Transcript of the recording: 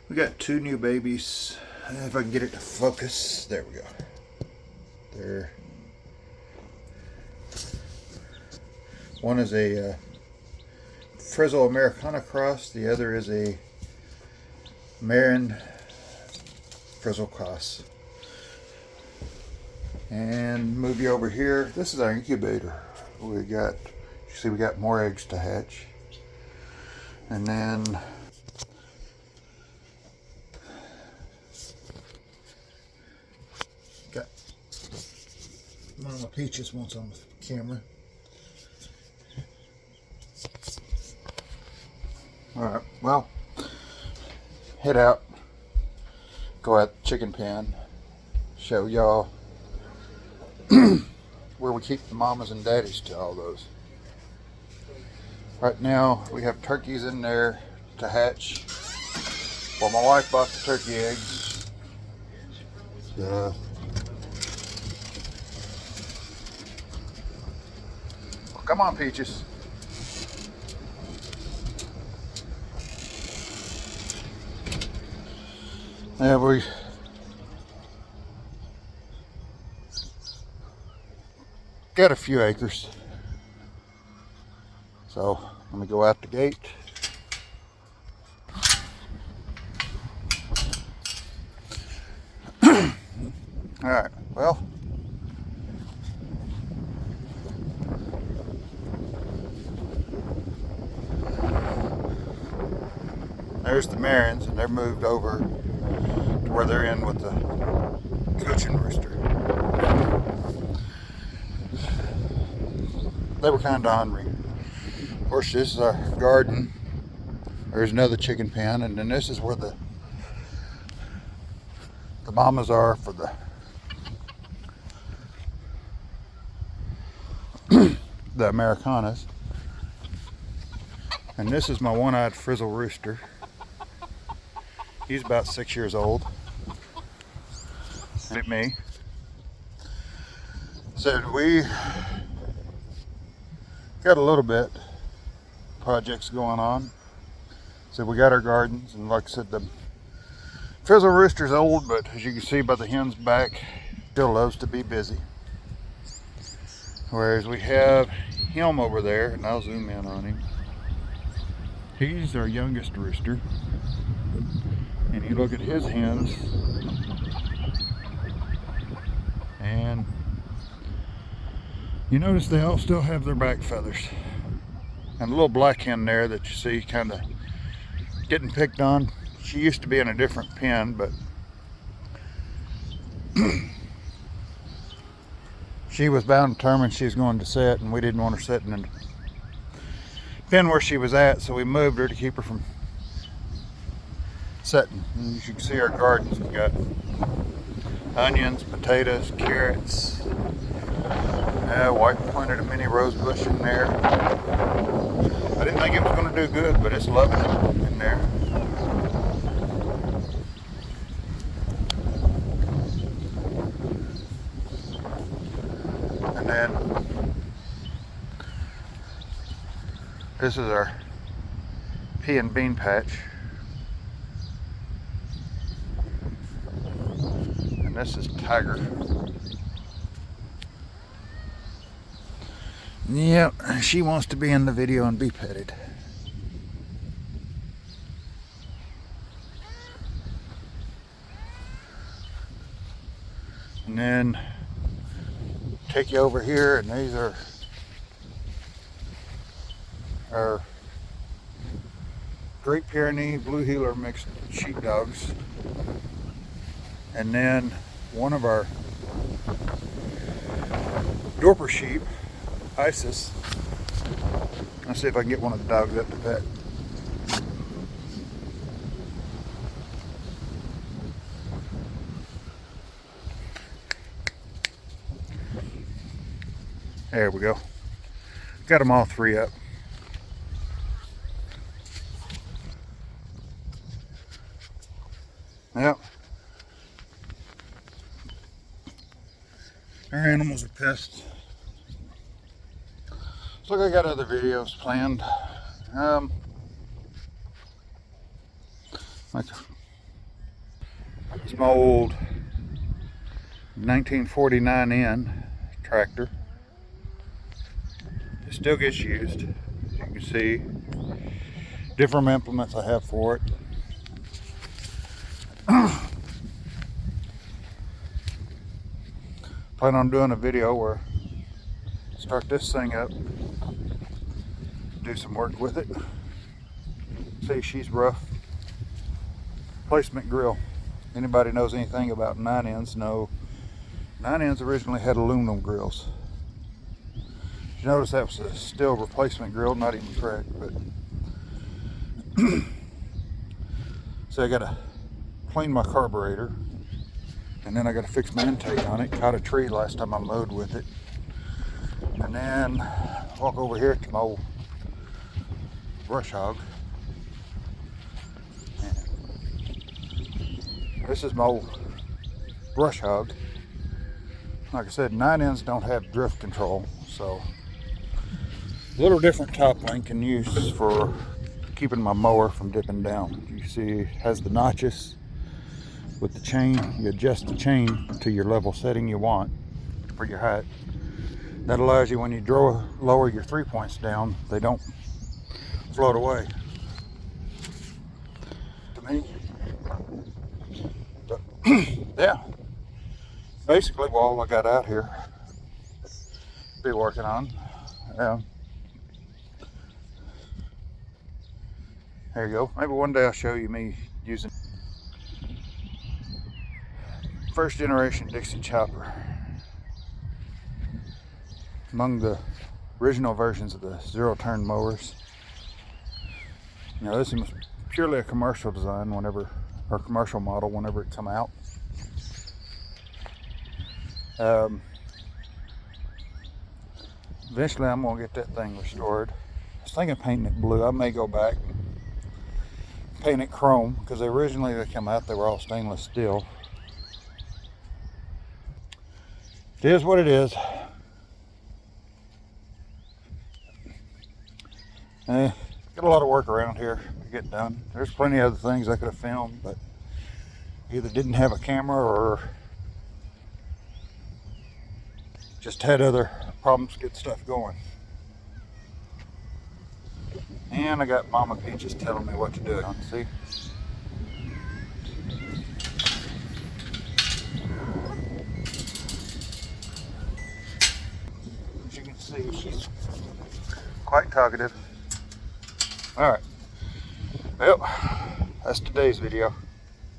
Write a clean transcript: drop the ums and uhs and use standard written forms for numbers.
We got two new babies. If I can get it to focus. There we go. There. One is a Frizzle Americana cross. The other is a Marin Frizzle cross. And move you over here. This is our incubator. We got, you see, we got more eggs to hatch. And then got one of my peaches wants on the camera. Alright, well, head out, go out the chicken pen, show y'all where we keep the mamas and daddies to all those. Right now we have turkeys in there to hatch. Well, my wife bought the turkey eggs. Well, come on, Peaches. Yeah, we got a few acres. So let me go out the gate. All right, well, there's the Marins, and they're moved over to where they're in with the Cochin rooster. They were kind of ornery. Of course, this is our garden. There's another chicken pen, and then this is where the mamas are for the the Americanas. And this is my one-eyed Frizzle rooster. He's about 6 years old. Look at me. So we got a little bit projects going on. So we got our gardens, and like I said, the Frizzle rooster's old, but as you can see by the hen's back, still loves to be busy. Whereas we have him over there, and I'll zoom in on him. He's our youngest rooster. And you look at his hens, and you notice they all still have their back feathers. And a little black hen there that you see kind of getting picked on. She used to be in a different pen, but she was bound and determined she was going to set, and we didn't want her sitting in the pen where she was at, so we moved her to keep her from setting. And you can see our gardens. We got onions, potatoes, carrots. Wife planted a mini rose bush in there. I didn't think it was going to do good, but it's loving it in there. And then this is our pea and bean patch. And this is Tiger. Yep, she wants to be in the video and be petted. And then take you over here, and these are our Great Pyrenees Blue Heeler mixed sheepdogs. And then one of our Dorper sheep, Isis. Let's see if I can get one of the dogs up to pet. There we go. Got them all three up. Yep. Our animals are pissed. So I got other videos planned. Like It's my old 1949N tractor. It still gets used. You can see different implements I have for it. Plan on doing a video where start this thing up, do some work with it. See, she's rough. Replacement grill. Anybody knows anything about 9Ns know 9Ns originally had aluminum grills. You notice that was a steel replacement grill, not even cracked, but so I gotta clean my carburetor, and then I gotta fix my intake on it. Caught a tree last time I mowed with it, and then walk over here to my old brush hog. This is my old brush hog. Like I said, 9Ns don't have drift control, so a little different top link and use for keeping my mower from dipping down. You see, it has the notches with the chain. You adjust the chain to your level setting you want for your height. That allows you, when you lower your 3 points down, they don't float away. To me, but yeah, basically all I got out here be working on. There you go. Maybe one day I'll show you me using first generation Dixie chopper. Among the original versions of the zero turn mowers. Now this was purely a commercial design or commercial model whenever it come out. Eventually I'm gonna get that thing restored. I was thinking of painting it blue. I may go back and paint it chrome, because originally they come out, they were all stainless steel. It is what it is. Got a lot of work around here to get done. There's plenty of other things I could have filmed, but either didn't have a camera or just had other problems to get stuff going. And I got Mama Peaches telling me what to do. See? As you can see, she's quite talkative. Alright. Well, that's today's video.